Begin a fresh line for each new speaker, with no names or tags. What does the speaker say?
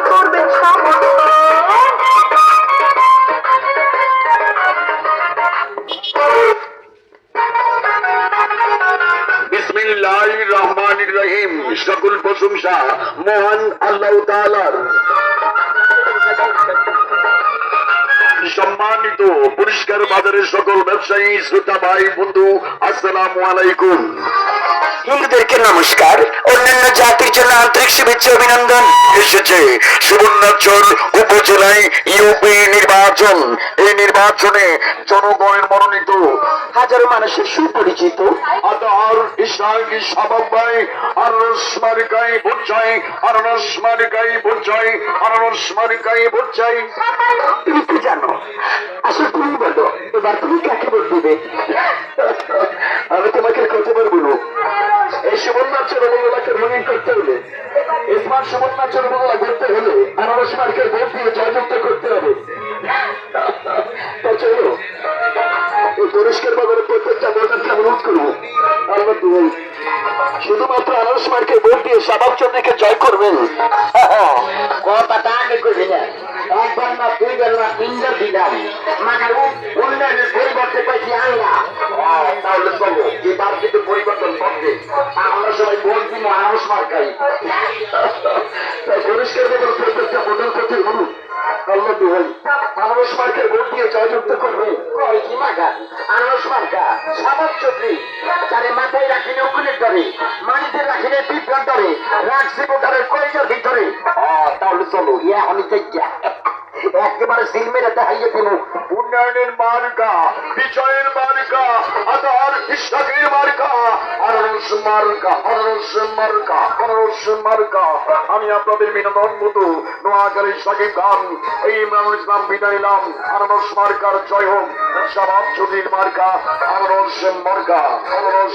করবেন
বিসমিল্লাহির রহমানির রহিম। সকল প্রশংসা মহান আল্লাহ তাআলার। সম্মানিত পুরস্কার বাজারের সকল ব্যবসায়ী শ্রোতা ভাই বন্ধু, আসসালামু আলাইকুম।
হিন্দুদেরকে নমস্কার, অন্যান্য জাতির জন্য আন্তরিক শুভেচ্ছা অভিনন্দন।
এসেছে সুবর্ণাচল উপজেলায় ইউপি নির্বাচন। এই নির্বাচনে জনগণের মনোনীত
হাজারো মানুষের সুপরিচিত
আতার ইসলামী সাবাব ভাই আনারস মার্কায় ভোট চাই, আনারস মার্কায় ভোট চাই, আনারস মার্কায় ভোট চাই।
তুমি তো জানো, আসলে তুমি বলো এবার তুমি কাকে ভোট দিবে?
আমি তোমাকে কতবার বলবো, এই সুবর্ণাচল উপজেলাকে রঙিন করতে হলে, স্মার্ট সুবর্ণাচল উপজেলা করতে হলে আনারস মার্কের ভোট দিয়ে জয়যুক্ত করতে হবে। তো চলো এই পরিষ্কার বাজারের প্রত্যেকটা ভোটারকে অনুরোধ করবো, আমরা দুই শুধুমাত্র আনারস মার্কের ভোট দিয়ে শাবাব চৌধুরীকে জয় করবেন।
কথাটা আগে করবি না, একবার না দুইবার না তিনবার দিলাম, মাগার উন্নয়নের পরিবর্তে পাইছি আল্লাহ।
তাহলে চলো যে তার কিন্তু পরিবর্তন করবে, আমরা সবাই ভোট দিব আনারস মার্কাই। পরিষ্কার বাজারের প্রত্যেকটা ভোটার প্রতি অনুরোধ, আল্লাহ দুই আনারস মার্কের ভোট দিয়ে জয়যুক্ত করবে।
কয় কি মাগা আনারস মার্কা সাবাব চৌধুরী, যারে মাথায় রাখিনে উকুলের ধরে, মানিতে রাখিনে পিঁপড়ার ধরে, রাখছি বোটারের কলেজের ভিতরে।
তাহলে চলো
ইয়া আমি যাইয়া একেবারে সিল মেরে দেখাইয়ে দিব।
উন্নয়নের মার্কা, বিজয়ের মার্কা, আধার ইসলামের মার্কা, আনারস মার্কা, আনারস মার্কা, আনারস মার্কা। আমি আপনাদের বিনোদন মতো নোয়াখালী সাকিব খান, এই ইমরানুল ইসলাম বিদায় নিলাম। আনারস মার্কার জয় হোক, শাবাব চৌধুরীর মার্কা, আনারস মার্কা, আনারস